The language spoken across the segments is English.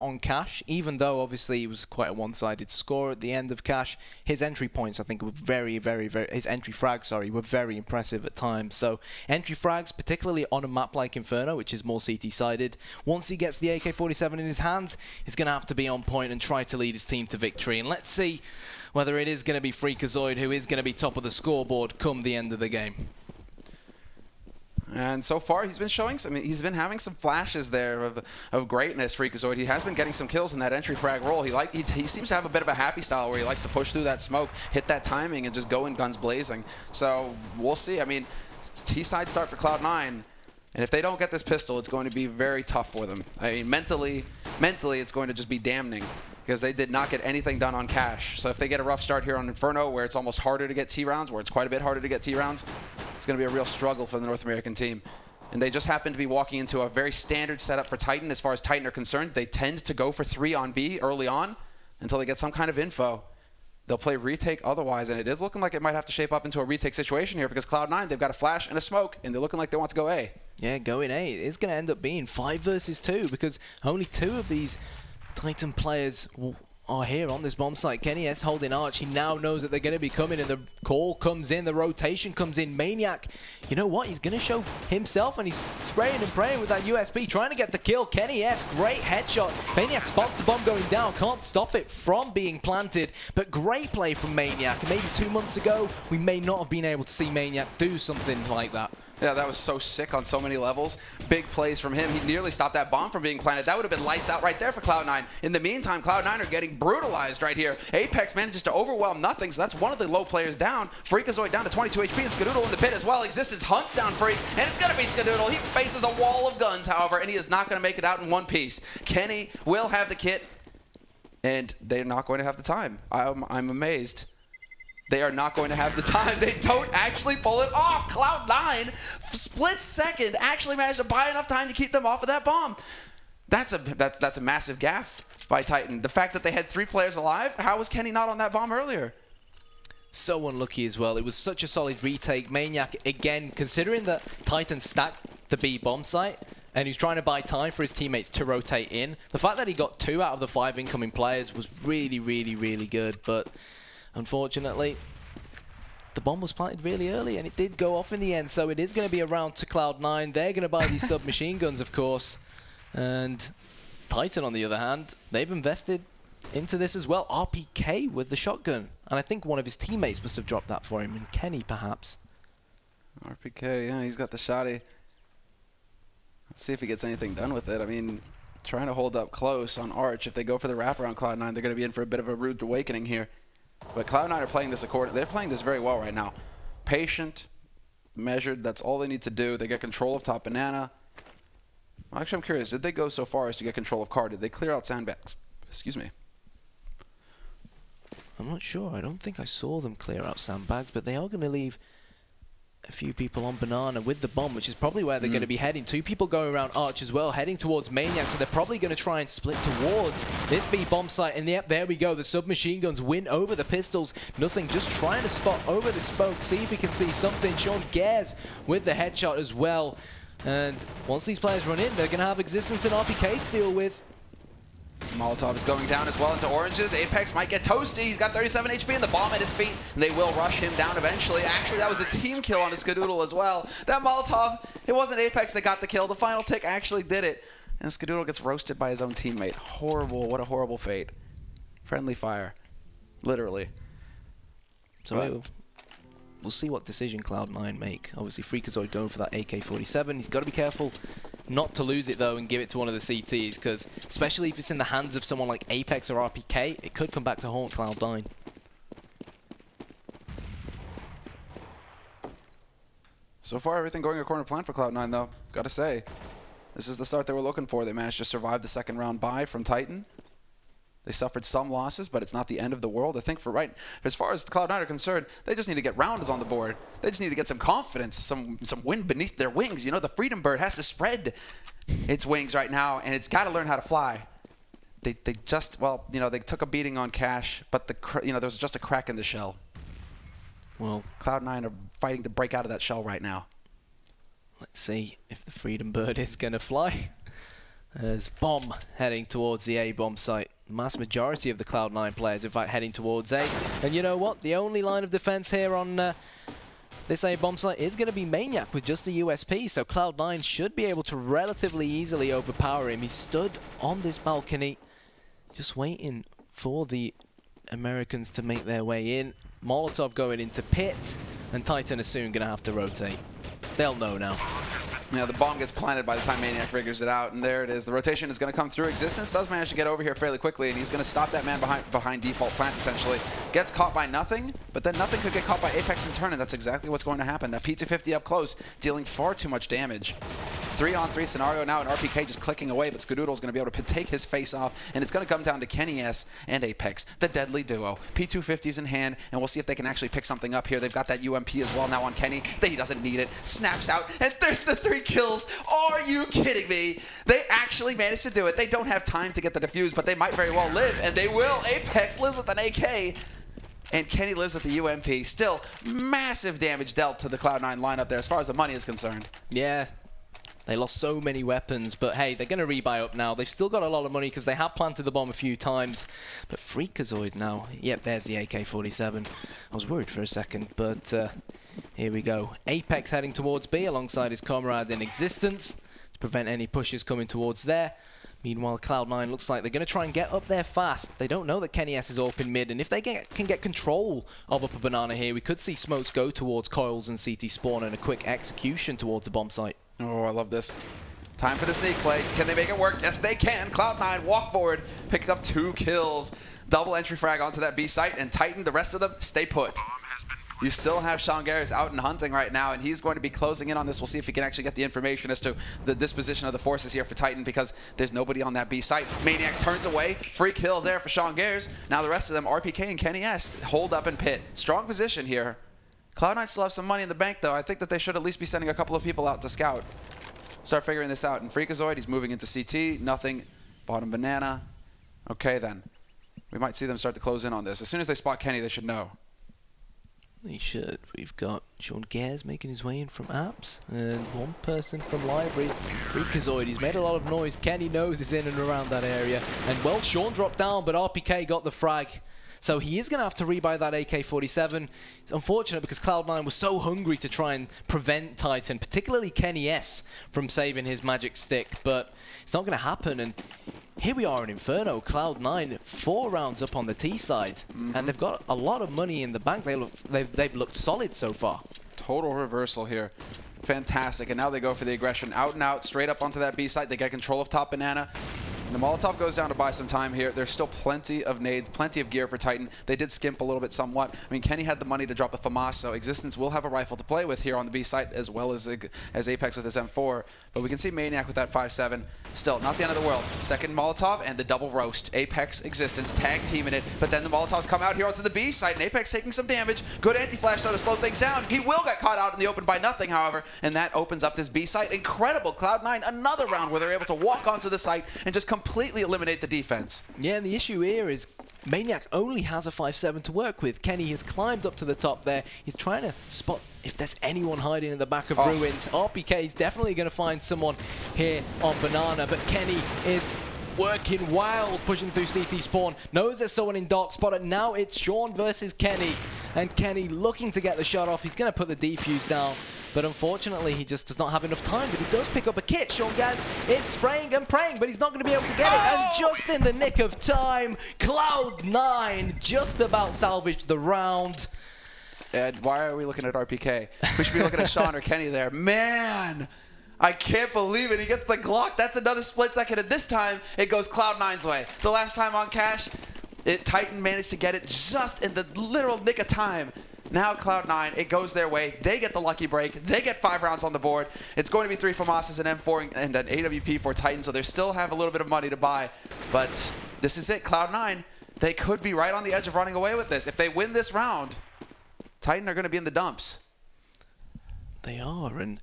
on Cash, even though obviously it was quite a one-sided score at the end of Cash. His entry points, I think, were very his entry frags, sorry, were very impressive at times. So entry frags, particularly on a map like Inferno, which is more CT-sided, once he gets the AK-47 in his hands, he's going to have to be on point and try to lead his team to victory. And let's see whether it is going to be Freakazoid who is going to be top of the scoreboard come the end of the game. And so far, he's been showing some. He's been having some flashes there of greatness. Freakazoid. He has been getting some kills in that entry frag role. He seems to have a bit of a happy style where he likes to push through that smoke, hit that timing, and just go in guns blazing. So we'll see. I mean, T-side start for Cloud9, and if they don't get this pistol, it's going to be very tough for them. I mean, mentally, it's going to just be damning, because they did not get anything done on Cash. So if they get a rough start here on Inferno, where it's almost harder to get T rounds, where it's quite a bit harder to get T rounds, it's going to be a real struggle for the North American team. And they just happen to be walking into a very standard setup for Titan. As far as Titan are concerned, they tend to go for 3 on B early on until they get some kind of info. They'll play retake otherwise, and it is looking like it might have to shape up into a retake situation here, because Cloud9, they've got a flash and a smoke, and they're looking like they want to go A. Yeah, going A. It's going to end up being 5 versus 2, because only 2 of these Titan players are here on this bomb site. Kenny S holding Arch. He now knows that they're going to be coming, and the call comes in, the rotation comes in. Maniac, you know what? He's going to show himself, and he's spraying and praying with that USP, trying to get the kill. Kenny S, great headshot. Maniac spots the bomb going down, can't stop it from being planted, but great play from Maniac. Maybe 2 months ago, we may not have been able to see Maniac do something like that. Yeah, that was so sick on so many levels. Big plays from him. He nearly stopped that bomb from being planted. That would have been lights out right there for Cloud9. In the meantime, Cloud9 are getting brutalized right here. Apex manages to overwhelm nothing, so that's one of the low players down. Freakazoid down to 22 HP, and Skadoodle in the pit as well. Existence hunts down Freak, and it's going to be Skadoodle. He faces a wall of guns, however, and he is not going to make it out in one piece. Kenny will have the kit, and they're not going to have the time. I'm amazed. They are not going to have the time. They don't actually pull it off. Cloud9, split second, actually managed to buy enough time to keep them off of that bomb. That's a massive gaffe by Titan. The fact that they had 3 players alive, how was Kenny not on that bomb earlier? So unlucky as well. It was such a solid retake. Maniac, again, considering that Titan stacked the B bomb site, and he's trying to buy time for his teammates to rotate in, the fact that he got 2 out of the 5 incoming players was really good, but unfortunately, the bomb was planted really early, and it did go off in the end, so it is going to be a round to Cloud9. They're going to buy these submachine guns, of course, and Titan, on the other hand, they've invested into this as well. RPK with the shotgun, and I think one of his teammates must have dropped that for him, and Kenny, perhaps. RPK, yeah, he's got the shotty. Let's see if he gets anything done with it. I mean, trying to hold up close on Arch. If they go for the wraparound Cloud9, they're going to be in for a bit of a rude awakening here. But Cloud9 are playing this they're playing this very well right now. Patient, measured, that's all they need to do. They get control of top banana. Actually, I'm curious, did they go so far as to get control of car? Did they clear out sandbags? Excuse me. I'm not sure. I don't think I saw them clear out sandbags, but they are going to leave a few people on banana with the bomb, which is probably where they're going to be heading. 2 people going around Arch as well, heading towards Maniac, so they're probably going to try and split towards this B bomb site. And yep, there we go. The submachine guns win over the pistols. Nothing, just trying to spot over the smoke, see if we can see something. Sean Gares with the headshot as well. And once these players run in, they're going to have Existence and RPK to deal with. Molotov is going down as well into oranges. Apex might get toasty. He's got 37 HP and the bomb at his feet, and they will rush him down eventually. Actually, that was a team kill on his Skadoodle as well. That Molotov, it wasn't Apex that got the kill. The final tick actually did it, and Skadoodle gets roasted by his own teammate. Horrible. What a horrible fate. Friendly fire. Literally. So we'll see what decision Cloud9 make. Obviously, Freakazoid going for that AK-47. He's got to be careful not to lose it, though, and give it to one of the CTs, because especially if it's in the hands of someone like Apex or RPK, it could come back to haunt Cloud9. So far, everything going according to plan for Cloud9, though. Gotta say, this is the start they were looking for. They managed to survive the second round bye from Titan. They suffered some losses, but it's not the end of the world. I think as far as Cloud9 are concerned, they just need to get rounds on the board. They just need to get some confidence, some wind beneath their wings. You know, the Freedom Bird has to spread its wings right now, and it's got to learn how to fly. They just, well, you know, they took a beating on Cash, but there was just a crack in the shell. Well, Cloud9 are fighting to break out of that shell right now. Let's see if the Freedom Bird is going to fly. There's Bomb heading towards the A-bomb site. Mass majority of the Cloud9 players, in fact, heading towards A. And you know what? The only line of defense here on this A-bomb site is going to be Maniac with just a USP. So Cloud9 should be able to relatively easily overpower him. He stood on this balcony, just waiting for the Americans to make their way in. Molotov going into pit, and Titan is soon going to have to rotate. They'll know now. Yeah, the bomb gets planted by the time Maniac figures it out, and there it is. The rotation is going to come through. Existence does manage to get over here fairly quickly, and he's going to stop that man behind default plant, essentially. Gets caught by Nothing, but then Nothing could get caught by Apex in turn, and that's exactly what's going to happen. That P250 up close, dealing far too much damage. 3-on-3 scenario now, and RPK just clicking away, but Skadoodle's going to be able to take his face off, and it's going to come down to Kenny S and Apex, the deadly duo. P250's in hand, and we'll see if they can actually pick something up here. They've got that UMP as well now on Kenny. He doesn't need it. Snaps out, and there's the 3 kills. Are you kidding me? They actually managed to do it. They don't have time to get the defuse, but they might very well live, and they will. Apex lives with an AK, and Kenny lives with the UMP. Still, massive damage dealt to the Cloud9 lineup there as far as the money is concerned. Yeah. They lost so many weapons, but hey, they're going to rebuy up now. They've still got a lot of money because they have planted the bomb a few times. But Freakazoid now. Yep, there's the AK-47. I was worried for a second, but here we go. Apex heading towards B alongside his comrade in Existence to prevent any pushes coming towards there. Meanwhile, Cloud9 looks like they're going to try and get up there fast. They don't know that Kenny S is open mid, and if they can get control of Upper Banana here, we could see smokes go towards Coils and CT Spawn and a quick execution towards the bomb site. Oh, I love this. Time for the sneak play. Can they make it work? Yes, they can. Cloud9 walk forward, picking up 2 kills. Double entry frag onto that B site, and Titan, the rest of them, stay put. You still have Sean Garris out and hunting right now, and he's going to be closing in on this. We'll see if he can actually get the information as to the disposition of the forces here for Titan, because there's nobody on that B site. Maniac turns away. Free kill there for Sean Garris. Now the rest of them, RPK and Kenny S, hold up in pit. Strong position here. Cloud9 still have some money in the bank, though. I think that they should at least be sending a couple of people out to scout. Start figuring this out. And Freakazoid, he's moving into CT. Nothing. Bottom Banana. Okay, then. We might see them start to close in on this. As soon as they spot Kenny, they should know. They should. We've got Sean Gares making his way in from apps, and one person from library. Freakazoid, he's made a lot of noise. Kenny knows he's in and around that area. And, well, Sean dropped down, but RPK got the frag. So he is going to have to rebuy that AK-47. It's unfortunate because Cloud9 was so hungry to try and prevent Titan, particularly Kenny S, from saving his magic stick. But it's not going to happen. And here we are in Inferno. Cloud9, 4 rounds up on the T side. And they've got a lot of money in the bank. They've looked solid so far. Total reversal here. Fantastic. And now they go for the aggression. Out and out, straight up onto that B site. They get control of top Banana. And the Molotov goes down to buy some time here. There's still plenty of nades, plenty of gear for Titan. They did skimp a little bit somewhat. I mean, Kenny had the money to drop a FAMAS, so Existence will have a rifle to play with here on the B site, as well as Apex with his M4. But we can see Maniac with that 5.7. Still, not the end of the world. Second Molotov and the double roast. Apex, Existence, tag teaming it. But then the Molotovs come out here onto the B site, and Apex taking some damage. Good anti-flash, though, to slow things down. He will get caught out in the open by Nothing, however, and that opens up this B site. Incredible. Cloud9, another round where they're able to walk onto the site and just completely eliminate the defense. Yeah, and the issue here is Maniac only has a 5.7 to work with. Kenny has climbed up to the top there. He's trying to spot if there's anyone hiding in the back of Ruins. RPK is definitely going to find someone here on Banana, but Kenny is working wild, pushing through CT spawn. Knows there's someone in dark spot. Now it's Sean versus Kenny, and Kenny looking to get the shot off. He's going to put the defuse down, but unfortunately he just does not have enough time. But he does pick up a kit. Sean Gaz is spraying and praying, but he's not going to be able to get it. And just in the nick of time, Cloud9 just about salvaged the round. And why are we looking at RPK? We should be looking at Sean or Kenny there. Man, I can't believe it. He gets the Glock. That's another split second, and this time it goes Cloud9's way. The last time on Cash, Titan managed to get it just in the literal nick of time. Now Cloud9, it goes their way. They get the lucky break. They get 5 rounds on the board. It's going to be 3 FAMASs, an M4, and an AWP for Titan, so they still have a little bit of money to buy. But this is it. Cloud9, they could be right on the edge of running away with this. If they win this round, Titan are going to be in the dumps. They are, and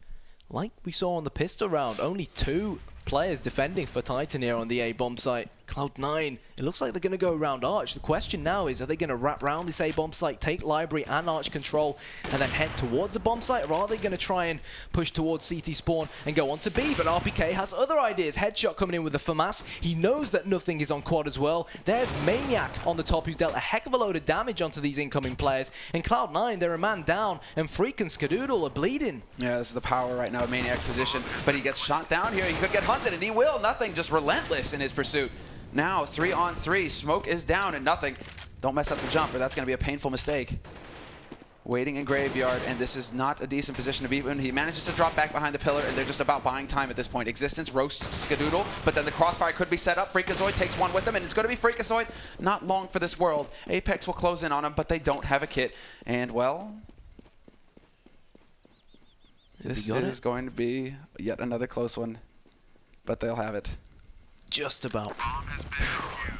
like we saw on the pistol round, only 2 players defending for Titan here on the A-bomb site. Cloud9, it looks like they're going to go around Arch. The question now is, are they going to wrap around this A bomb site, take Library and Arch control, and then head towards a bomb site, or are they going to try and push towards CT spawn and go on to B? But RPK has other ideas. Headshot coming in with the FAMAS. He knows that nothing is on quad as well. There's Maniac on the top, who's dealt a heck of a load of damage onto these incoming players. And Cloud9, they're a man down, and Freak and Skadoodle are bleeding. Yeah, this is the power right now of Maniac's position, but he gets shot down here. He could get hunted, and he will. Nothing, just relentless in his pursuit. Now, 3-on-3. Smoke is down and nothing. Don't mess up the jump, or that's going to be a painful mistake. Waiting in Graveyard, and this is not a decent position to be in. He manages to drop back behind the pillar, and they're just about buying time at this point. Existence roasts Skadoodle, but then the crossfire could be set up. Freakazoid takes one with them, and it's going to be Freakazoid. Not long for this world. Apex will close in on him, but they don't have a kit. And, well, this is going to be yet another close one, but they'll have it. Just about.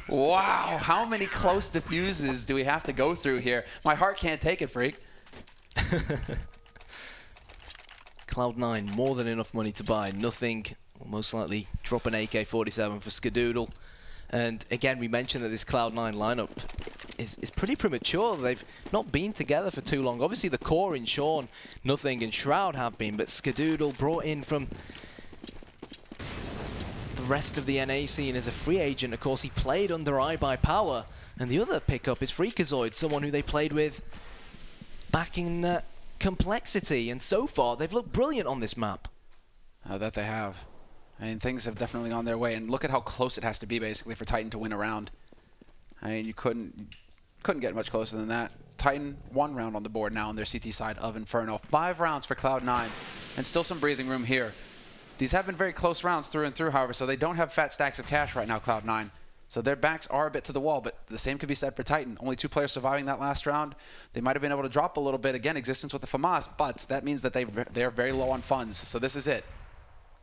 Wow, how many close defuses do we have to go through here? My heart can't take it, Freak. Cloud9, more than enough money to buy. Nothing. Will most likely drop an AK-47 for Skadoodle. And again, we mentioned that this Cloud9 lineup is pretty premature. They've not been together for too long. Obviously, the core in Sean, Nothing, and Shroud have been, but Skadoodle brought in from rest of the NA scene as a free agent. Of course, he played under iBuyPower, and the other pickup is Freakazoid, someone who they played with back in Complexity, and so far they've looked brilliant on this map. That they have. I mean, things have definitely gone their way, and look at how close it has to be basically for Titan to win a round. I mean, you couldn't get much closer than that. Titan 1 round on the board now on their CT side of Inferno. 5 rounds for Cloud9, and still some breathing room here. These have been very close rounds through and through, however, so they don't have fat stacks of cash right now, Cloud9. So their backs are a bit to the wall, but the same could be said for Titan. Only 2 players surviving that last round. They might have been able to drop a little bit. Again, Existence with the FAMAS, but that means that they are very low on funds. So this is it.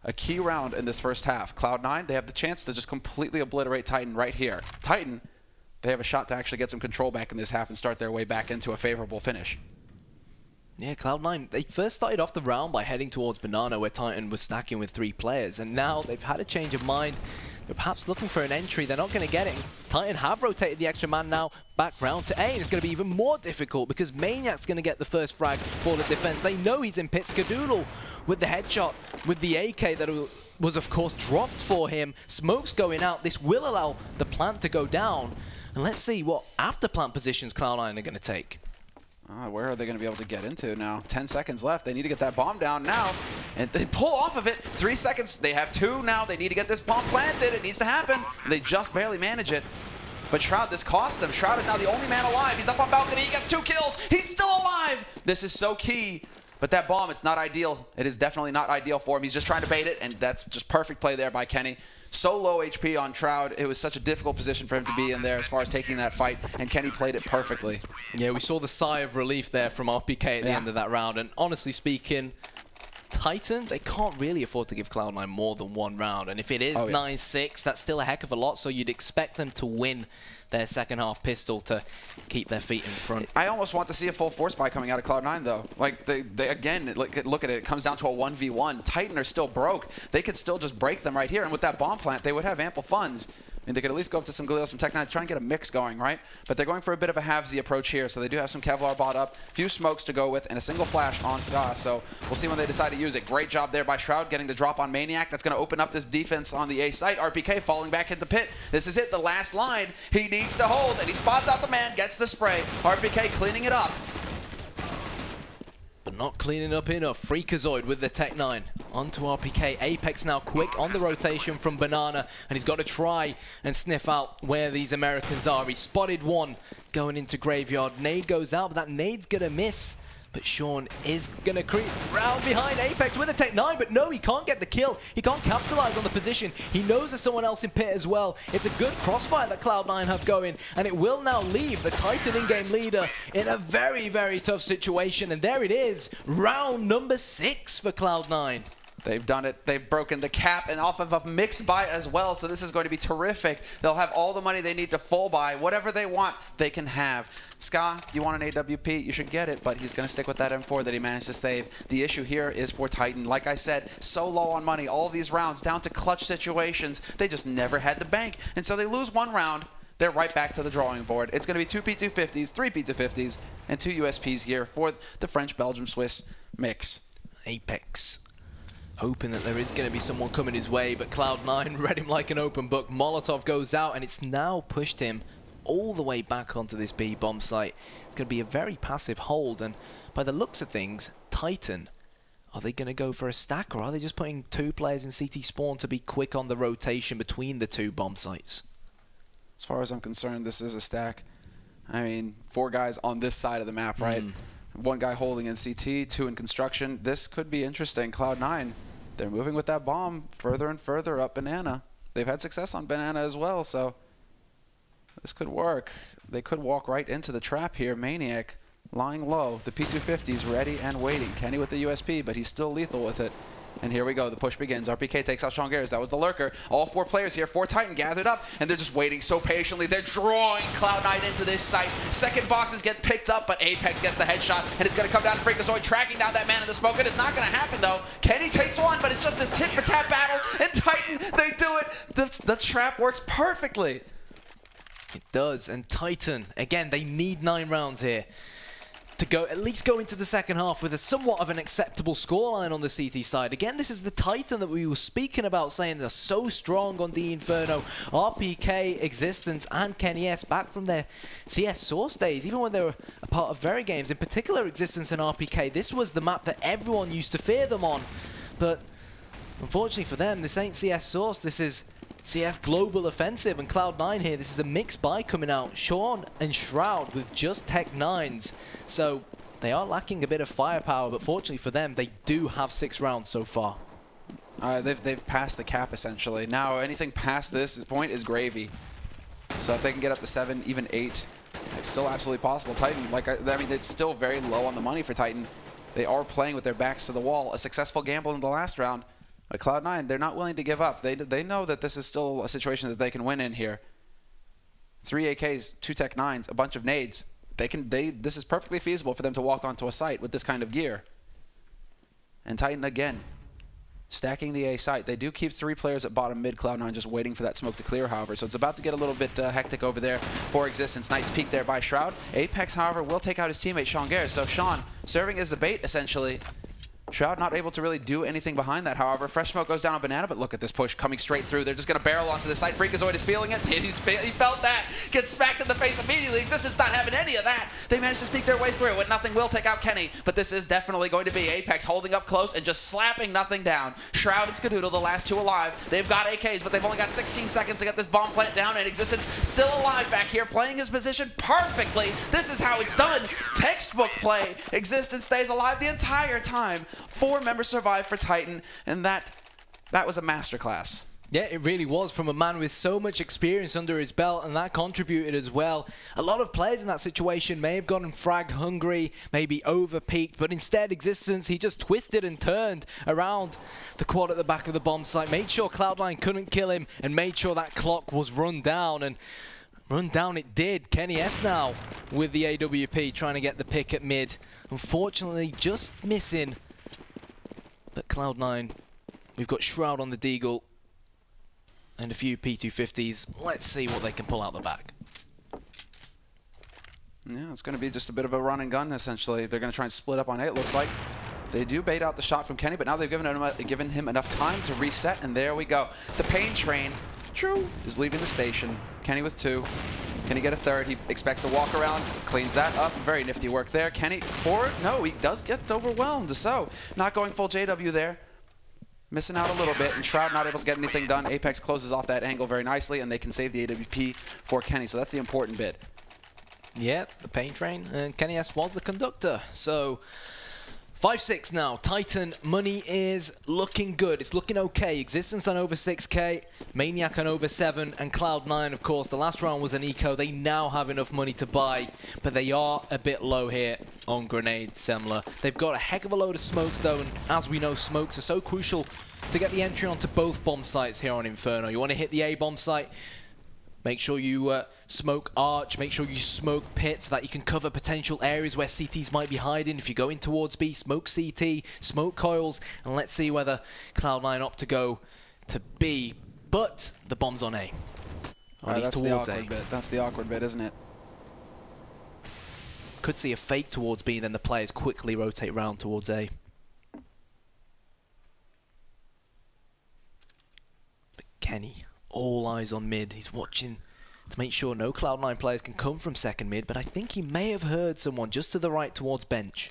A key round in this first half. Cloud9, they have the chance to just completely obliterate Titan right here. Titan, they have a shot to actually get some control back in this half and start their way back into a favorable finish. Yeah, Cloud9, they first started off the round by heading towards Banana, where Titan was stacking with 3 players, and now they've had a change of mind. They're perhaps looking for an entry. They're not going to get it. Titan have rotated the extra man now back round to A, and it's going to be even more difficult because Maniac's going to get the first frag for the defense. They know he's in pit. Skadoodle with the headshot, with the AK that was, of course, dropped for him. Smoke's going out. This will allow the plant to go down. And let's see what after plant positions Cloud9 are going to take. Where are they going to be able to get into now? 10 seconds left. They need to get that bomb down now. And they pull off of it. 3 seconds. They have 2 now. They need to get this bomb planted. It needs to happen. They just barely manage it. But Shroud, this cost them. Shroud is now the only man alive. He's up on balcony. He gets 2 kills. He's still alive. This is so key. But that bomb, it's not ideal. It is definitely not ideal for him. He's just trying to bait it, and that's just perfect play there by Kenny. So low HP on Shroud. It was such a difficult position for him to be in there as far as taking that fight, and Kenny played it perfectly. Yeah, we saw the sigh of relief there from RPK at the end of that round, and honestly speaking, Titan, they can't really afford to give Cloud9 more than 1 round, and if it is 9-6, that's still a heck of a lot, so you'd expect them to win their second half pistol to keep their feet in front. I almost want to see a full force buy coming out of Cloud9 though. Like they again, look at it. It comes down to a 1v1. Titan are still broke. They could still just break them right here, and with that bomb plant, they would have ample funds. I mean, they could at least go up to some Galil, some Tech-9s, try and get a mix going, right? But they're going for a bit of a halvesy approach here, so they do have some Kevlar bought up, few smokes to go with, and a single flash on Ska, so we'll see when they decide to use it. Great job there by Shroud, getting the drop on Maniac. That's going to open up this defense on the A site. RPK falling back into pit. This is it, the last line he needs to hold, and he spots out the man, gets the spray. RPK cleaning it up. But not cleaning up enough. Freakazoid with the Tech-9 onto RPK. Apex now quick on the rotation from Banana, and he's got to try and sniff out where these Americans are. He spotted one going into Graveyard. Nade goes out, but that nade's gonna miss. But Sean is gonna creep round behind Apex with a Tech-9, but no, he can't get the kill. He can't capitalize on the position. He knows there's someone else in pit as well. It's a good crossfire that Cloud9 have going, and it will now leave the Titan in-game leader in a very, very tough situation. And there it is, round number 6 for Cloud9. They've done it. They've broken the cap and off of a mixed buy as well. So this is going to be terrific. They'll have all the money they need to full buy. Whatever they want, they can have. Ska, you want an AWP? You should get it, but he's going to stick with that M4 that he managed to save. The issue here is for Titan. Like I said, so low on money. All these rounds down to clutch situations. They just never had the bank. And so they lose one round. They're right back to the drawing board. It's going to be 2 P250s, 3 P250s, and 2 USPs here for the French-Belgium-Swiss mix. Apex hoping that there is going to be someone coming his way, but Cloud9 read him like an open book. Molotov goes out, and it's now pushed him all the way back onto this B bomb site. It's going to be a very passive hold, and by the looks of things, Titan, are they going to go for a stack, or are they just putting 2 players in CT spawn to be quick on the rotation between the 2 bomb sites? As far as I'm concerned, this is a stack. I mean, 4 guys on this side of the map, right? 1 guy holding in CT, 2 in construction. This could be interesting. Cloud9, they're moving with that bomb further and further up Banana. They've had success on Banana as well, so this could work. They could walk right into the trap here. Maniac lying low. The P250's ready and waiting. Kenny with the USP, but he's still lethal with it. And here we go. The push begins. RPK takes out Shongers. That was the lurker. All 4 players here, 4 Titan gathered up, and they're just waiting so patiently. They're drawing Cloud9 into this site. Second boxes get picked up, but Apex gets the headshot, and it's going to come down to Freakazoid, tracking down that man in the smoke. It is not going to happen, though. Kenny takes one, but it's just this tit-for-tat battle, and Titan, they do it. The trap works perfectly. It does, and Titan, again, they need 9 rounds here to at least go into the second half with a somewhat of an acceptable scoreline on the CT side. Again, this is the Titan that we were speaking about, saying they're so strong on the Inferno. RPK, Existence, and Kenny S back from their CS Source days, even when they were a part of very games. In particular, Existence and RPK, this was the map that everyone used to fear them on. But unfortunately for them, this ain't CS Source, this is CS Global Offensive, and Cloud9 here, this is a mixed buy coming out. Sean and Shroud with just Tech 9s. So they are lacking a bit of firepower, but fortunately for them, they do have 6 rounds so far. They've passed the cap, essentially. Now, anything past this point is gravy. So if they can get up to 7, even 8, it's still absolutely possible. Titan, I mean, it's still very low on the money for Titan. They are playing with their backs to the wall. A successful gamble in the last round. But Cloud9, they're not willing to give up. They know that this is still a situation that they can win in here. 3 AKs, 2 Tech 9s, a bunch of nades. This is perfectly feasible for them to walk onto a site with this kind of gear. And Titan again, stacking the A site. They do keep 3 players at bottom mid. Cloud9 just waiting for that smoke to clear, however. So it's about to get a little bit hectic over there for Existence. Nice peek there by Shroud. Apex, however, will take out his teammate Sean Gare. So Sean serving as the bait, essentially. Shroud not able to really do anything behind that, however. Fresh smoke goes down on Banana, but look at this push coming straight through. They're just going to barrel onto the site. Freakazoid is feeling it. He felt that. Gets smacked in the face immediately. Existence not having any of that. They managed to sneak their way through, and Nothing will take out Kenny. But this is definitely going to be Apex holding up close and just slapping Nothing down. Shroud and Skadoodle, the last 2 alive. They've got AKs, but they've only got 16 seconds to get this bomb plant down, and Existence still alive back here, playing his position perfectly. This is how it's done. Textbook play. Existence stays alive the entire time. 4 members survive for Titan, and that was a masterclass. Yeah, it really was, from a man with so much experience under his belt, and that contributed as well. A lot of players in that situation may have gotten frag hungry, maybe over-peaked, but instead Existence, he just twisted and turned around the quad at the back of the bomb site, made sure Cloud9 couldn't kill him, and made sure that clock was run down, and run down it did. Kenny S now with the AWP trying to get the pick at mid. Unfortunately, just missing. But Cloud9, we've got Shroud on the Deagle and a few P250s. Let's see what they can pull out the back. Yeah, it's going to be just a bit of a run and gun, essentially. They're going to try and split up on A, it looks like. They do bait out the shot from Kenny, but now they've given him enough time to reset, and there we go. The pain train, true, is leaving the station. Kenny with 2. Can he get a 3rd? He expects to walk around, cleans that up. Very nifty work there. Kenny forward? No, he does get overwhelmed. So, not going full JW there. Missing out a little bit, and Shroud not able to get anything done. Apex closes off that angle very nicely, and they can save the AWP for Kenny. So that's the important bit. Yeah, the pain train, and Kenny S was the conductor. So 5-6 now. Titan money is looking good. It's looking okay. Existence on over 6k, Maniac on over 7, and Cloud9, of course. The last round was an eco. They now have enough money to buy, but they are a bit low here on grenades, Semler. They've got a heck of a load of smokes, though, and as we know, smokes are so crucial to get the entry onto both bomb sites here on Inferno. You want to hit the A bomb site, make sure you smoke Arch, make sure you smoke Pit so that you can cover potential areas where CTs might be hiding. If you're going towards B, smoke CT, smoke coils, and let's see whether Cloud9 opt to go to B. But the bomb's on A. Or at least towards A. That's the awkward bit, isn't it? Could see a fake towards B, then the players quickly rotate round towards A. But Kenny, all eyes on mid. He's watching to make sure no Cloud9 players can come from second mid, but I think he may have heard someone just to the right towards bench.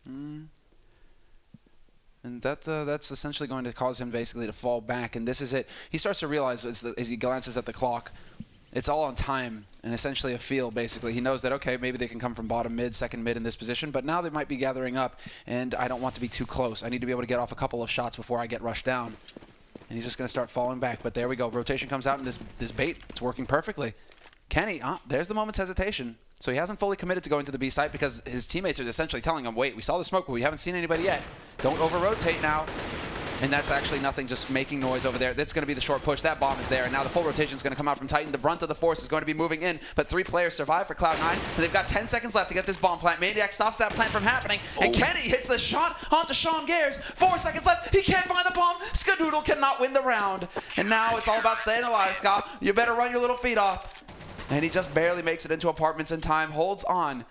And that's essentially going to cause him basically to fall back, and this is it. He starts to realize as he glances at the clock, it's all on time and essentially a feel, basically. He knows that, okay, maybe they can come from bottom mid, second mid in this position, but now they might be gathering up, and I don't want to be too close. I need to be able to get off a couple of shots before I get rushed down. And he's just going to start falling back. But there we go. Rotation comes out, and this bait, it's working perfectly. Kenny, there's the moment's hesitation. So he hasn't fully committed to going to the B site because his teammates are essentially telling him, wait, we saw the smoke, but we haven't seen anybody yet. Don't over-rotate now. And that's actually nothing, just making noise over there. That's going to be the short push. That bomb is there, and now the full rotation is going to come out from Titan. The brunt of the force is going to be moving in, but 3 players survive for Cloud9, and they've got 10 seconds left to get this bomb plant. Maniac stops that plant from happening, and Kenny hits the shot onto Sean Gares. 4 seconds left. He can't find the bomb. Skadoodle cannot win the round. And now it's all about staying alive, Scott. You better run your little feet off. And he just barely makes it into apartments in time, holds on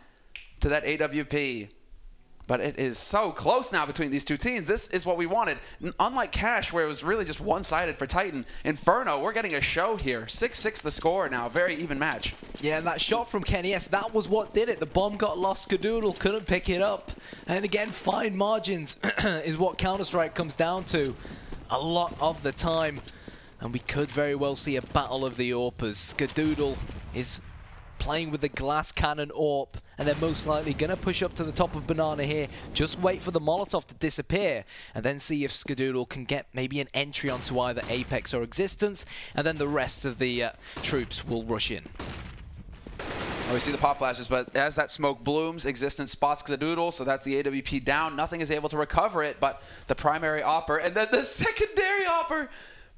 to that AWP. But it is so close now between these two teams. This is what we wanted. Unlike Cash, where it was really just one-sided for Titan, Inferno, we're getting a show here. 6-6 the score now. Very even match. Yeah, and that shot from Kenny, yes, that was what did it. The bomb got lost. Skadoodle couldn't pick it up. And again, fine margins is what Counter-Strike comes down to a lot of the time. And we could very well see a battle of the AWPers. Skadoodle is playing with the glass cannon AWP, and they're most likely going to push up to the top of Banana here. Just wait for the Molotov to disappear, and then see if Skadoodle can get maybe an entry onto either Apex or Existence, and then the rest of the troops will rush in. We see the pop flashes, but as that smoke blooms, Existence spots Skadoodle, so that's the AWP down. Nothing is able to recover it, but the primary AWPer, and then the secondary AWPer,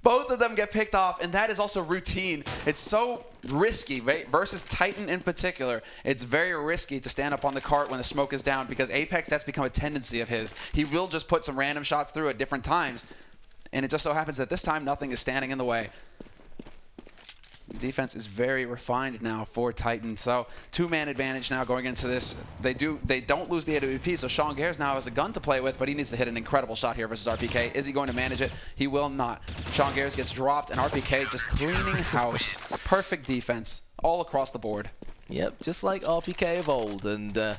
both of them get picked off, and that is also routine. It's so risky, right? Versus Titan in particular. It's very risky to stand up on the cart when the smoke is down, because Apex, that's become a tendency of his. He will just put some random shots through at different times, and it just so happens that this time nothing is standing in the way. Defense is very refined now for Titan. So 2-man advantage now going into this. They don't lose the AWP, so Sean Gares now has a gun to play with, but he needs to hit an incredible shot here versus RPK. Is he going to manage it? He will not. Sean Gares gets dropped, and RPK just cleaning house. Perfect defense all across the board. Yep, just like RPK of old, and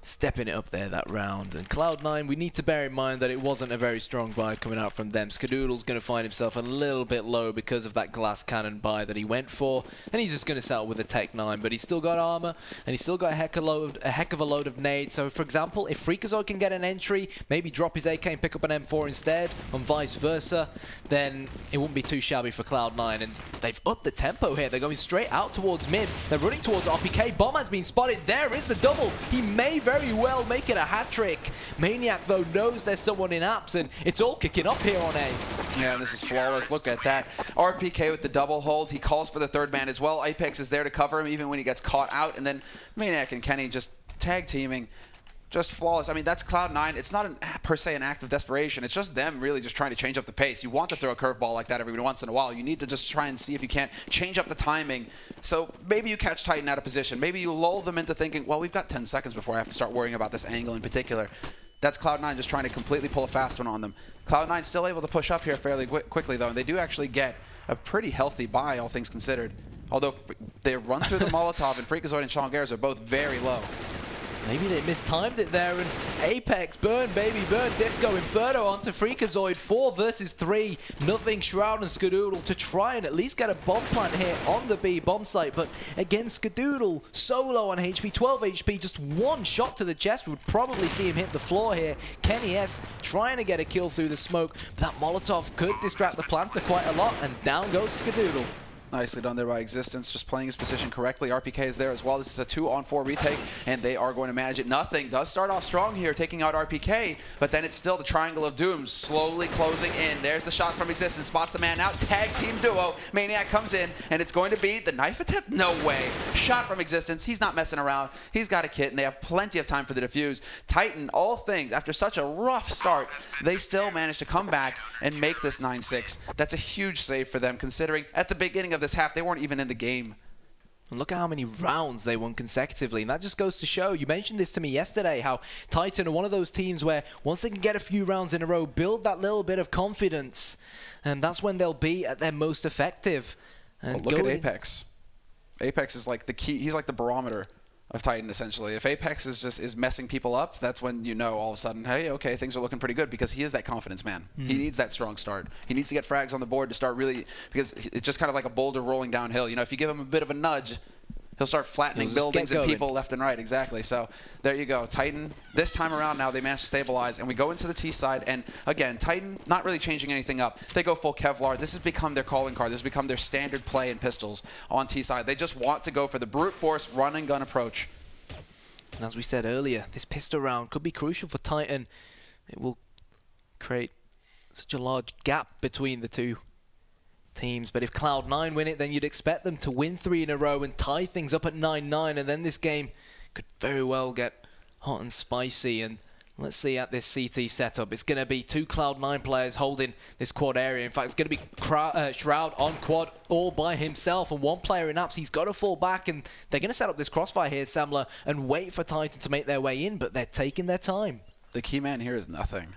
stepping it up there that round. And Cloud9, we need to bear in mind that it wasn't a very strong buy coming out from them. Skadoodle's going to find himself a little bit low because of that glass cannon buy that he went for, and he's just going to settle with a Tech 9, but he's still got armor, and he's still got a heck of a load of nades. So for example, if Freakazoid can get an entry, maybe drop his AK and pick up an M4 instead, and vice versa, then it wouldn't be too shabby for Cloud9. And they've upped the tempo here. They're going straight out towards mid. They're running towards RPK. Bomb has been spotted. There is the double. He may very well make it a hat-trick. Maniac, though, knows there's someone in apps, and it's all kicking up here on A. Yeah, and this is flawless. Look at that. RPK with the double hold. He calls for the third man as well. Apex is there to cover him even when he gets caught out, and then Maniac and Kenny just tag teaming. Just flawless. I mean, that's Cloud9. It's not per se an act of desperation. It's just them really just trying to change up the pace. You want to throw a curveball like that every once in a while. You need to just try and see if you can't change up the timing. So maybe you catch Titan out of position. Maybe you lull them into thinking, well, we've got 10 seconds before I have to start worrying about this angle in particular. That's Cloud9 just trying to completely pull a fast one on them. Cloud9 still able to push up here fairly quickly, though, and they do actually get a pretty healthy buy, all things considered. Although they run through the Molotov, and Freakazoid and Sean Gares are both very low. Maybe they mistimed it there, and Apex, burn, baby, burn, Disco, Inferno onto Freakazoid, 4 versus 3, nothing, Shroud and Skadoodle to try and at least get a bomb plant here on the B bomb site, but again, Skadoodle so low on HP, 12 HP, just one shot to the chest would probably see him hit the floor here. Kenny S trying to get a kill through the smoke, but that Molotov could distract the planter quite a lot, and down goes Skadoodle. Nicely done there by Existence, just playing his position correctly. RPK is there as well. This is a 2-on-4 retake, and they are going to manage it. Nothing does start off strong here, taking out RPK, but then it's still the Triangle of Doom slowly closing in. There's the shot from Existence, spots the man out, tag team duo. Maniac comes in, and it's going to be the knife attempt? No way. Shot from Existence. He's not messing around. He's got a kit, and they have plenty of time for the defuse. Titan, all things, after such a rough start, they still managed to come back and make this 9-6. That's a huge save for them, considering at the beginning of this half, they weren't even in the game. And look at how many rounds they won consecutively, and that just goes to show, you mentioned this to me yesterday, how Titan are one of those teams where once they can get a few rounds in a row, build that little bit of confidence, and that's when they'll be at their most effective. And well, look at Apex. Apex is like the key, he's like the barometer of Titan, essentially. If Apex is messing people up, that's when you know all of a sudden, hey, okay, things are looking pretty good, because he is that confidence man. He needs that strong start. He needs to get frags on the board to start really, because it's just kind of like a boulder rolling downhill. You know, if you give him a bit of a nudge, he'll start flattening buildings and people left and right. Exactly. So there you go. Titan, this time around now, they managed to stabilize, and we go into the T side, and again, Titan not really changing anything up. They go full Kevlar. This has become their calling card. This has become their standard play in pistols on T side. They just want to go for the brute force run and gun approach. And as we said earlier, this pistol round could be crucial for Titan. It will create such a large gap between the two teams. But if Cloud9 win it, then you'd expect them to win 3 in a row and tie things up at 9-9. And then this game could very well get hot and spicy. And let's see at this CT setup. It's going to be 2 Cloud9 players holding this quad area. In fact, it's going to be Shroud on quad all by himself. And one player in apps, he's got to fall back. And they're going to set up this crossfire here, Samler, and wait for Titan to make their way in. But they're taking their time. The key man here is Nothing.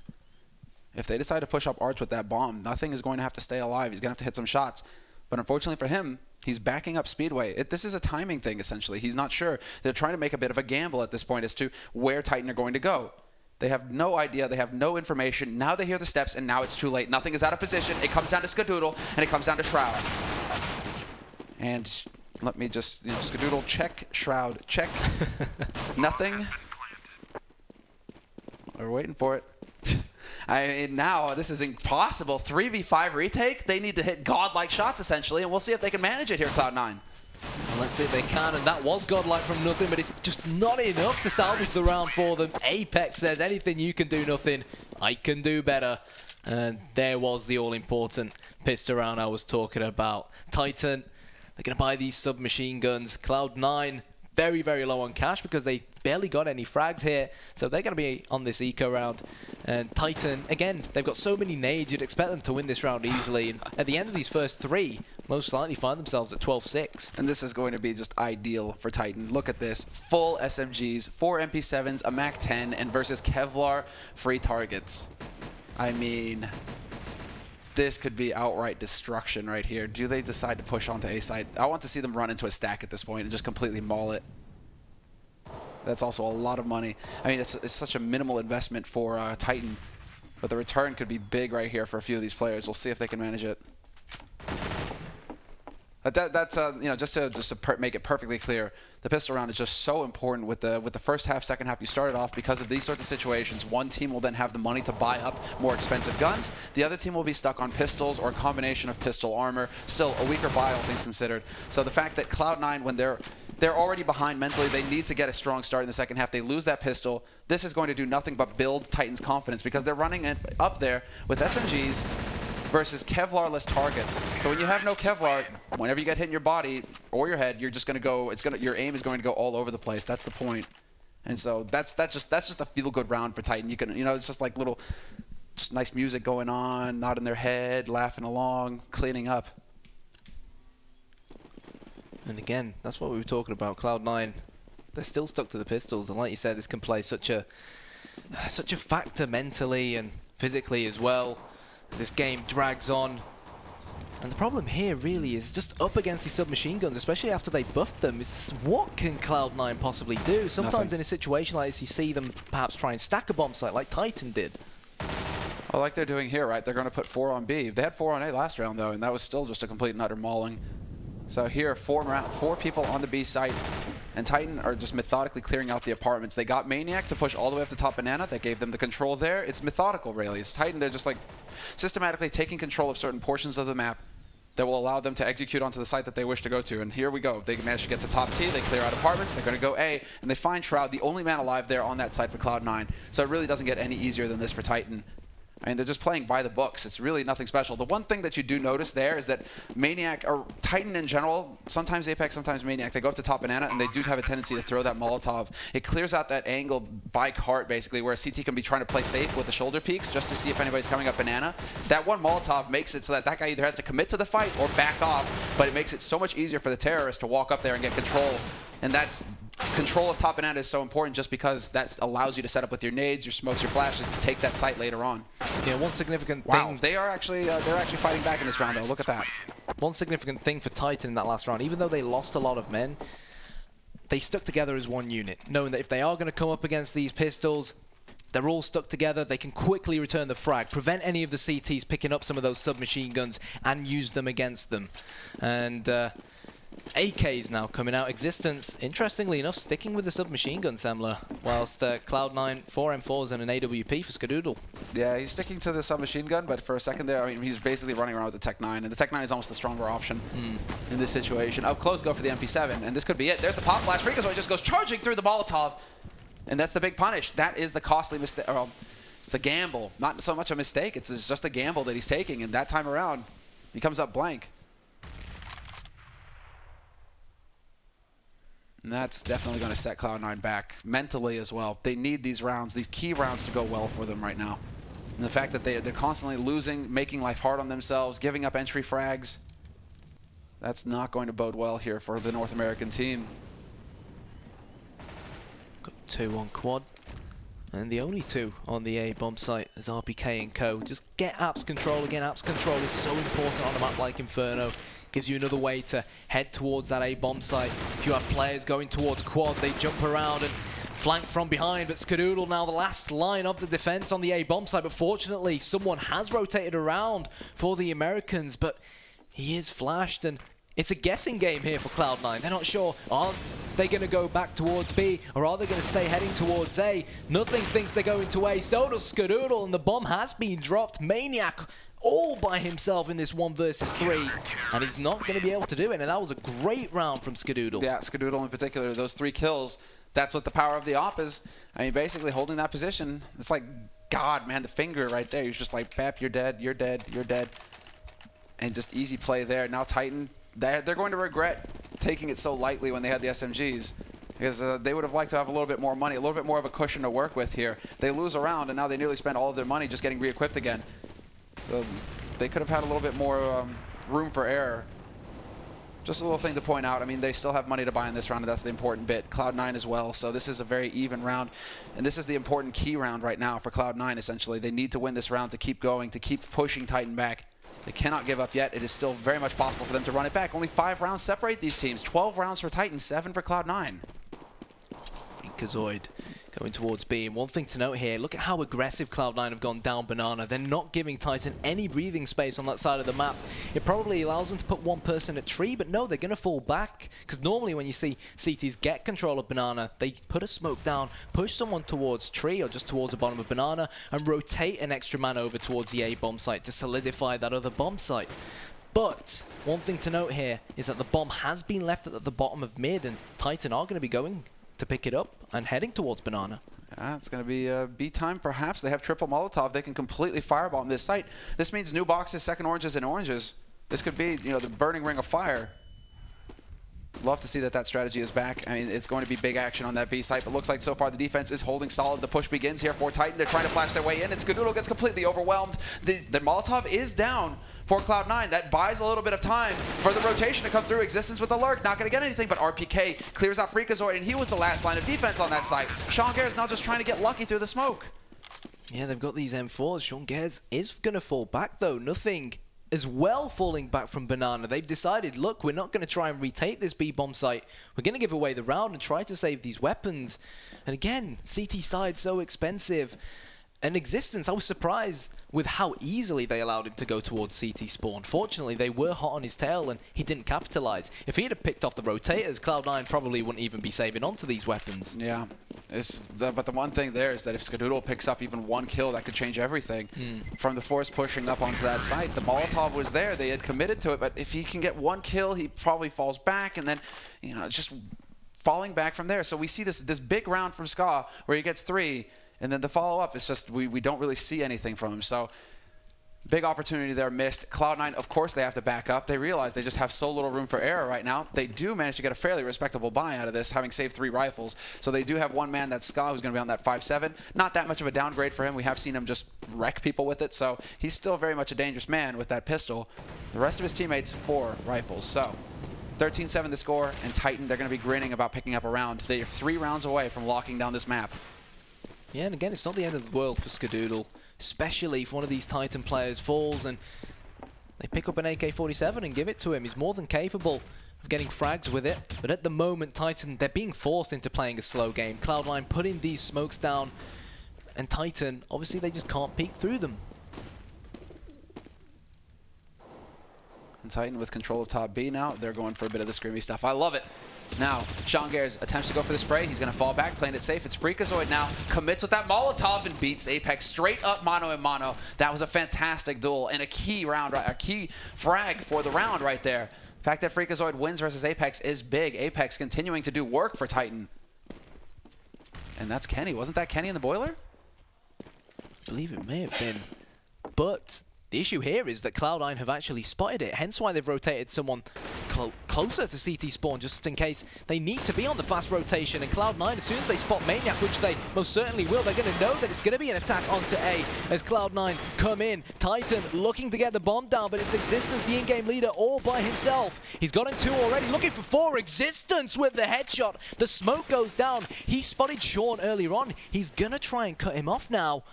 If they decide to push up Arch with that bomb, Nothing is going to have to stay alive. He's going to have to hit some shots. But unfortunately for him, he's backing up Speedway. This is a timing thing, essentially. He's not sure. They're trying to make a bit of a gamble at this point as to where Titan are going to go. They have no idea. They have no information. Now they hear the steps, and now it's too late. Nothing is out of position. It comes down to Skadoodle, and it comes down to Shroud. And let me just, you know, Skadoodle, check. Shroud, check. Nothing. We're waiting for it. I mean, now this is impossible. 3v5 retake. They need to hit godlike shots, essentially, and we'll see if they can manage it here, Cloud9. Let's see if they can, and that was godlike from Nothing, but it's just not enough to salvage the round for them. Apex says, anything you can do, Nothing, I can do better. And there was the all-important pistol round I was talking about. Titan, they're going to buy these submachine guns. Cloud9, very, very low on cash because they barely got any frags here. So they're going to be on this eco round. And Titan, again, they've got so many nades, you'd expect them to win this round easily. And at the end of these first 3, most likely find themselves at 12-6. And this is going to be just ideal for Titan. Look at this. Full SMGs, 4 MP7s, a MAC-10, and versus Kevlar free targets. I mean, this could be outright destruction right here. Do they decide to push onto A side? I want to see them run into a stack at this point and just completely maul it. That's also a lot of money. I mean, it's such a minimal investment for Titan, but the return could be big right here for a few of these players. We'll see if they can manage it. But that's you know, just to make it perfectly clear, the pistol round is just so important with the first half, second half. You started off because of these sorts of situations. One team will then have the money to buy up more expensive guns. The other team will be stuck on pistols or a combination of pistol armor. Still a weaker buy, all things considered. So the fact that Cloud9, when they're already behind mentally, they need to get a strong start in the second half. They lose that pistol. This is going to do nothing but build Titan's confidence because they're running it up there with SMGs versus Kevlar-less targets. So when you have no Kevlar, whenever you get hit in your body or your head, you're just going to go. Your aim is going to go all over the place. That's the point. And so that's just a feel-good round for Titan. You know, it's just like little, just nice music going on, nodding their head, laughing along, cleaning up. And again, that's what we were talking about. Cloud9, they're still stuck to the pistols, and like you said, this can play such a factor mentally and physically as well. This game drags on. And the problem here really is just up against these submachine guns, especially after they buffed them, is what can Cloud9 possibly do? Sometimes in a situation like this, you see them perhaps try and stack a bomb site like Titan did. Well, like they're doing here, right? They're going to put 4 on B. They had 4 on A last round, though, and that was still just a complete and utter mauling. So here, 4 people on the B site, and Titan are just methodically clearing out the apartments. They got Maniac to push all the way up to top Banana. That gave them the control there. It's methodical, really. It's Titan. They're just like systematically taking control of certain portions of the map that will allow them to execute onto the site that they wish to go to. And here we go. They manage to get to top T. They clear out apartments. They're going to go A, and they find Shroud, the only man alive there on that site for Cloud9. So it really doesn't get any easier than this for Titan. I mean, they're just playing by the books. It's really nothing special. The one thing that you do notice there is that Maniac, or Titan in general, sometimes Apex, sometimes Maniac, they go up to top Banana, and they do have a tendency to throw that Molotov. It clears out that angle by cart, basically, where a CT can be trying to play safe with the shoulder peaks just to see if anybody's coming up Banana. That one Molotov makes it so that that guy either has to commit to the fight or back off, but it makes it so much easier for the terrorist to walk up there and get control. And that's control of top Banana is so important just because that allows you to set up with your nades, your smokes, your flashes to take that site later on. Yeah, one significant Wow, thing. they're actually fighting back in this round, though. Look at that. One significant thing for Titan in that last round, even though they lost a lot of men, they stuck together as one unit, knowing that if they are going to come up against these pistols, they're all stuck together. They can quickly return the frag, prevent any of the CTs picking up some of those submachine guns and use them against them. And AKs now coming out. Existence, interestingly enough, sticking with the submachine gun, Semler, whilst Cloud9, 4 M4s and an AWP for Skadoodle. Yeah, he's sticking to the submachine gun, but for a second there, I mean, he's basically running around with the Tech 9, and the Tech 9 is almost the stronger option in this situation. Up close, go for the MP7, and this could be it. There's the pop flash. Freakazoid just goes charging through the Molotov, and that's the big punish. That is the costly mistake. It's a gamble, not so much a mistake. It's just a gamble that he's taking, and that time around, he comes up blank. And that's definitely going to set Cloud9 back mentally as well. They need these rounds, these key rounds, to go well for them right now. And the fact that they're constantly losing, making life hard on themselves, giving up entry frags, that's not going to bode well here for the North American team. Got 2 on quad. And the only 2 on the A bomb site is RPK and co. Just get apps control again. Apps control is so important on a map like Inferno. Gives you another way to head towards that A bomb site. If you have players going towards quad, they jump around and flank from behind. But Skadoodle now the last line of the defense on the A bomb site. But fortunately, someone has rotated around for the Americans. But he is flashed, and it's a guessing game here for Cloud9. They're not sure. Are they going to go back towards B, or are they going to stay heading towards A? Nothing thinks they're going to A. So does Skadoodle, and the bomb has been dropped. Maniac all by himself in this 1 versus 3, and he's not going to be able to do it. And that was a great round from Skadoodle. Yeah, Skadoodle in particular, those 3 kills, that's what the power of the op is. I mean, basically holding that position, it's like God, man, the finger right there. He's just like, Pep, you're dead, you're dead, you're dead. And just easy play there. Now Titan, they're going to regret taking it so lightly when they had the SMGs. Because they would have liked to have a little bit more money, a little bit more of a cushion to work with here. They lose a round, and now they nearly spend all of their money just getting re-equipped again. They could have had a little bit more room for error. Just a little thing to point out. I mean, they still have money to buy in this round, and that's the important bit. Cloud9 as well, so this is a very even round. And this is the important key round right now for Cloud9, essentially. They need to win this round to keep going, to keep pushing Titan back. They cannot give up yet. It is still very much possible for them to run it back. Only 5 rounds separate these teams. 12 rounds for Titan, 7 for Cloud9. Freakazoid going towards B. And one thing to note here, look at how aggressive Cloud9 have gone down Banana. They're not giving Titan any breathing space on that side of the map. It probably allows them to put 1 person at tree, but no, they're going to fall back. Because normally when you see CTs get control of Banana, they put a smoke down, push someone towards tree or just towards the bottom of Banana, and rotate an extra man over towards the A bomb site to solidify that other bomb site. But one thing to note here is that the bomb has been left at the bottom of mid, and Titan are going to be going to pick it up and heading towards Banana. Yeah, it's going to be B time, perhaps. They have triple Molotov. They can completely firebomb this site. This means new boxes, second oranges, and oranges. This could be, you know, the burning ring of fire. Love to see that strategy is back. I mean, it's going to be big action on that B site, but looks like so far the defense is holding solid. The push begins here for Titan. They're trying to flash their way in, and Skadoodle gets completely overwhelmed. The Molotov is down for Cloud9. That buys a little bit of time for the rotation to come through. Existence with Alert, not going to get anything, but RPK clears out Freakazoid, and he was the last line of defense on that site. Sean Gare is now just trying to get lucky through the smoke. Yeah, they've got these M4s. Sean Gare is going to fall back, though. Nothing as well falling back from Banana. They've decided, look, we're not going to try and retake this B-bomb site. We're going to give away the round and try to save these weapons. And again, CT side so expensive. And Existence, I was surprised with how easily they allowed him to go towards CT spawn. Fortunately, they were hot on his tail and he didn't capitalize. If he had picked off the rotators, Cloud9 probably wouldn't even be saving onto these weapons. Yeah, but the one thing there is that if Skadoodle picks up even one kill, that could change everything. From the force pushing up onto that site, the Molotov was there. They had committed to it, but if he can get one kill, he probably falls back, and then, you know, just falling back from there. So we see this big round from Ska where he gets 3. And then the follow-up is just, we don't really see anything from him. So, big opportunity there missed. Cloud9, of course, they have to back up. They realize they just have so little room for error right now. They do manage to get a fairly respectable buy out of this, having saved 3 rifles. So they do have one man, that's Ska, who's going to be on that 5.7. Not that much of a downgrade for him. We have seen him just wreck people with it. So, he's still very much a dangerous man with that pistol. The rest of his teammates, 4 rifles. So, 13-7 the score, and Titan, they're going to be grinning about picking up a round. They are 3 rounds away from locking down this map. Yeah, and again, it's not the end of the world for Skadoodle, especially if one of these Titan players falls and they pick up an AK-47 and give it to him. He's more than capable of getting frags with it, but at the moment, Titan, they're being forced into playing a slow game. Cloud9 putting these smokes down, and Titan, obviously, they just can't peek through them. And Titan with control of top B now. They're going for a bit of the screamy stuff. I love it. Now, Sean Gares attempts to go for the spray. He's going to fall back, playing it safe. It's Freakazoid now. Commits with that Molotov and beats Apex straight up mano and mano. That was a fantastic duel and a key round, a key frag for the round right there. The fact that Freakazoid wins versus Apex is big. Apex continuing to do work for Titan. And that's Kenny. Wasn't that Kenny in the boiler? I believe it may have been. But the issue here is that Cloud9 have actually spotted it, hence why they've rotated someone closer to CT spawn, just in case they need to be on the fast rotation. And Cloud9, as soon as they spot Maniac, which they most certainly will, they're going to know that it's going to be an attack onto A as Cloud9 come in. Titan looking to get the bomb down, but it's Existence, the in-game leader, all by himself. He's gotten 2 already, looking for 4. Existence with the headshot. The smoke goes down. He spotted Sean earlier on. He's going to try and cut him off now.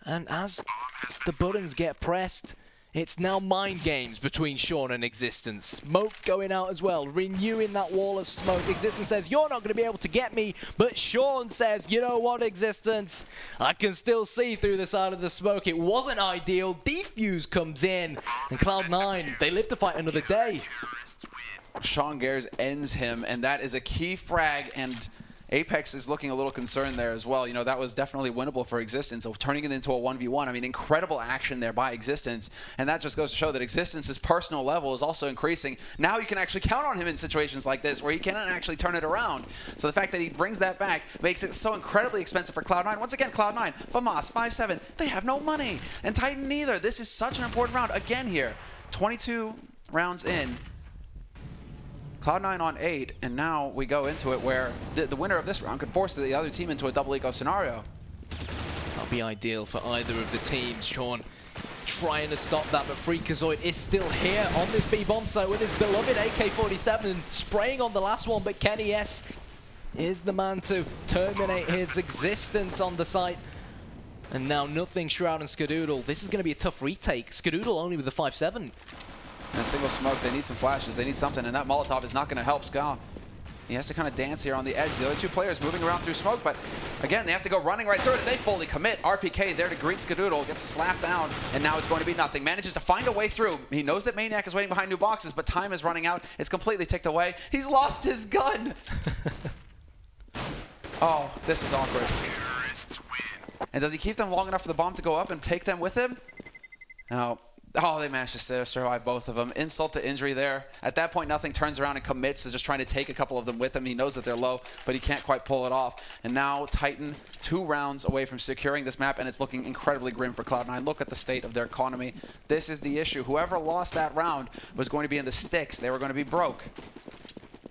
And as the buttons get pressed, it's now mind games between Sean and Existence. Smoke going out as well, renewing that wall of smoke. Existence says, you're not going to be able to get me. But Sean says, you know what, Existence? I can still see through the side of the smoke. It wasn't ideal. Defuse comes in. And Cloud9, they live to fight another day. Sean Gares ends him, and that is a key frag, and Apex is looking a little concerned there as well. You know, that was definitely winnable for Existence, so turning it into a 1v1. I mean, incredible action there by Existence, and that just goes to show that Existence's personal level is also increasing. Now you can actually count on him in situations like this where he cannot actually turn it around. So the fact that he brings that back makes it so incredibly expensive for Cloud9. Once again, Cloud9, FAMAS, 5-7, they have no money. And Titan neither. This is such an important round again here. 22 rounds in. Cloud9 on 8, and now we go into it where the winner of this round could force the other team into a double eco scenario. That'll be ideal for either of the teams. Sean trying to stop that, but Freakazoid is still here on this B-bomb site with his beloved AK-47, spraying on the last one, but Kenny S is the man to terminate his existence on the site. And now nothing, Shroud and Skadoodle. This is going to be a tough retake. Skadoodle only with the 5-7. And a single smoke, they need some flashes, they need something, and that Molotov is not going to help Ska. He has to kind of dance here on the edge. The other 2 players moving around through smoke, but again, they have to go running right through it, and they fully commit. RPK there to greet Skadoodle, gets slapped down, and now it's going to be nothing. Manages to find a way through. He knows that Maniac is waiting behind new boxes, but time is running out. It's completely ticked away. He's lost his gun! Oh, this is awkward. And does he keep them long enough for the bomb to go up and take them with him? No. Oh, they managed to survive both of them. Insult to injury there. At that point, nothing turns around and commits to just trying to take a couple of them with him. He knows that they're low, but he can't quite pull it off. And now Titan, 2 rounds away from securing this map, and it's looking incredibly grim for Cloud9. Look at the state of their economy. This is the issue. Whoever lost that round was going to be in the sticks. They were going to be broke.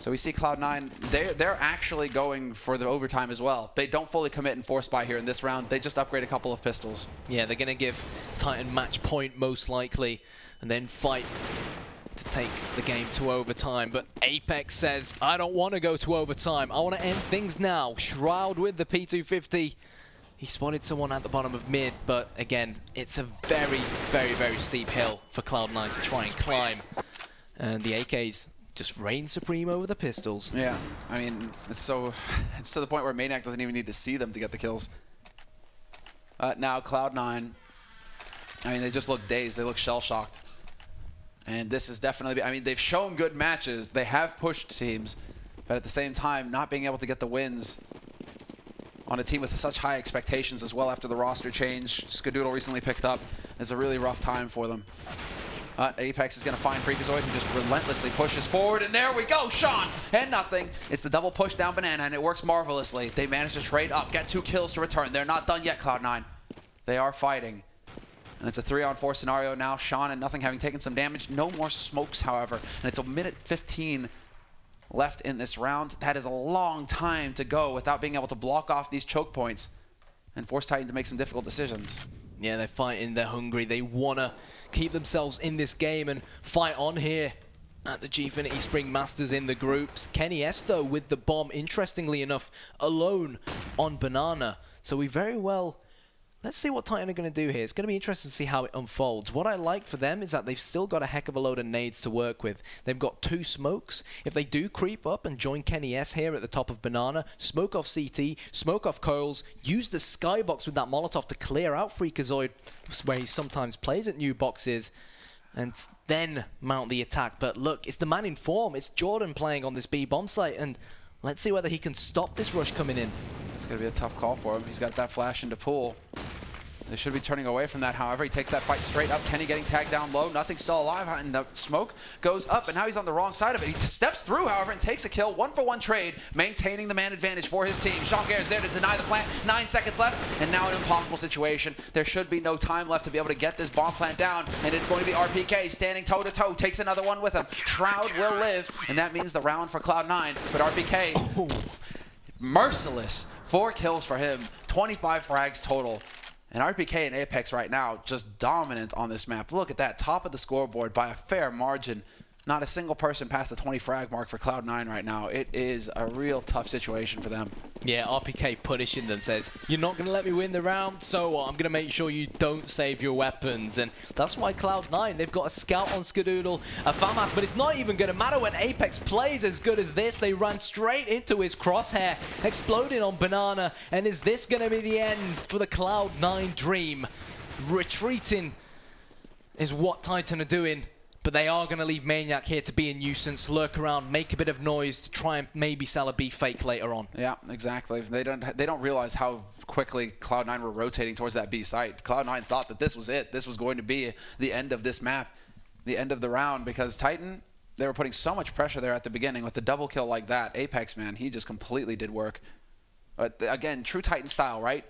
So we see Cloud9, they're actually going for the overtime as well. They don't fully commit and force buy here in this round. They just upgrade a couple of pistols. Yeah, they're going to give Titan match point most likely and then fight to take the game to overtime. But Apex says, I don't want to go to overtime. I want to end things now. Shroud with the P250. He spotted someone at the bottom of mid, but again, it's a very, very, very steep hill for Cloud9 to try and climb. And the AKs just reign supreme over the pistols. Yeah, I mean, it's to the point where Maniac doesn't even need to see them to get the kills. Now Cloud9, I mean, they just look dazed. They look shell-shocked. And this is definitely, I mean, they've shown good matches. They have pushed teams, but at the same time, not being able to get the wins on a team with such high expectations as well after the roster change Skadoodle recently picked up is a really rough time for them. Apex is going to find Freakazoid, who just relentlessly pushes forward, and there we go, Sean! And nothing. It's the double push down Banana, and it works marvelously. They manage to trade up, get 2 kills to return. They're not done yet, Cloud9. They are fighting. And it's a 3-on-4 scenario now. Sean and Nothing having taken some damage. No more smokes, however. And it's a minute 15 left in this round. That is a long time to go without being able to block off these choke points and force Titan to make some difficult decisions. Yeah, they're fighting, they're hungry, they want to keep themselves in this game and fight on here at the GFINITY Spring Masters in the groups. kennyS, though, with the bomb, interestingly enough, alone on Banana. So we very well... Let's see what Titan are going to do here. It's going to be interesting to see how it unfolds. What I like for them is that they've still got a heck of a load of nades to work with. They've got 2 smokes. If they do creep up and join kennyS here at the top of Banana, smoke off CT, smoke off Coils, use the skybox with that Molotov to clear out Freakazoid, where he sometimes plays at new boxes, and then mount the attack. But look, it's the man in form. It's Jordan playing on this B bomb site, and let's see whether he can stop this rush coming in. It's going to be a tough call for him. He's got that flash into pool. They should be turning away from that. However, he takes that fight straight up. Kenny getting tagged down low. Nothing's still alive. And the smoke goes up, and now he's on the wrong side of it. He steps through, however, and takes a kill. 1-for-1 trade, maintaining the man advantage for his team. Sean Gare's there to deny the plant. 9 seconds left, and now an impossible situation. There should be no time left to be able to get this bomb plant down, and it's going to be RPK standing toe-to-toe. Takes another one with him. Shroud will live, and that means the round for Cloud9. But RPK, merciless. 4 kills for him. 25 frags total. And RPK and Apex right now just dominant on this map. Look at that, top of the scoreboard by a fair margin. Not a single person past the 20 frag mark for Cloud9 right now. It is a real tough situation for them. Yeah, RPK punishing them, says, you're not going to let me win the round, so what? I'm going to make sure you don't save your weapons. And that's why Cloud9, they've got a scout on Skadoodle, a FAMAS, but it's not even going to matter when Apex plays as good as this. They run straight into his crosshair, exploding on Banana. And is this going to be the end for the Cloud9 dream? Retreating is what Titan are doing. But they are going to leave Maniac here to be a nuisance, lurk around, make a bit of noise to try and maybe sell a B fake later on. Yeah, exactly. They don't realize how quickly Cloud9 were rotating towards that B site. Cloud9 thought that this was it. This was going to be the end of this map, the end of the round, because Titan, they were putting so much pressure there at the beginning with the double kill like that. Apex, man, he just completely did work. But again, true Titan style, right?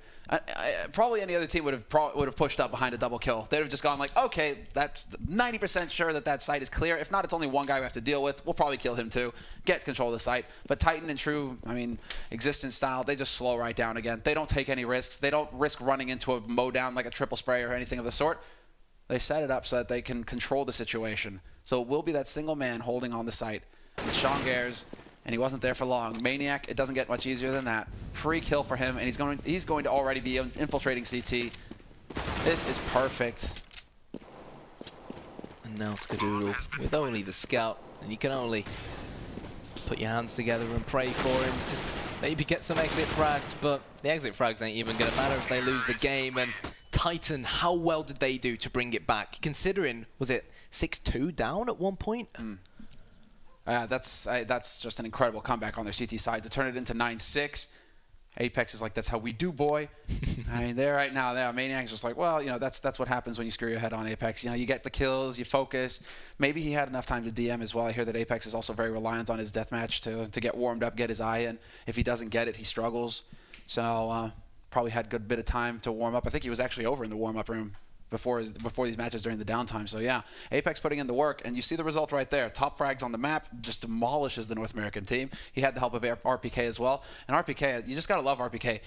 Probably any other team would have pushed up behind a double kill. They'd have just gone like, okay, that's 90% sure that site is clear. If not, it's only one guy we have to deal with. We'll probably kill him too. Get control of the site. But Titan in true, I mean, existence style, they just slow right down again. They don't take any risks. They don't risk running into a mow down like a triple spray or anything of the sort. They set it up so that they can control the situation. So it will be that single man holding on the site. With Sean Gares, and he wasn't there for long. Maniac, it doesn't get much easier than that. Free kill for him, and he's going to already be infiltrating CT. This is perfect. And now Skadoodle with only the scout, and you can only put your hands together and pray for him to maybe get some exit frags, but the exit frags ain't even going to matter if they lose the game. And Titan, how well did they do to bring it back? Considering, was it 6-2 down at one point? That's just an incredible comeback on their CT side to turn it into 9-6. Apex is like, that's how we do, boy. I mean, they're right now, Maniac's just like, well, you know, that's what happens when you screw your head on Apex. You know, you get the kills, you focus. Maybe he had enough time to DM as well. I hear that Apex is also very reliant on his deathmatch to get warmed up, get his eye in. If he doesn't get it, he struggles. So probably had a good bit of time to warm up. I think he was actually over in the warm-up room before these matches during the downtime. So yeah, Apex putting in the work, and you see the result right there. Top frags on the map, just demolishes the North American team. He had the help of RPK as well. And RPK, you just got to love RPK.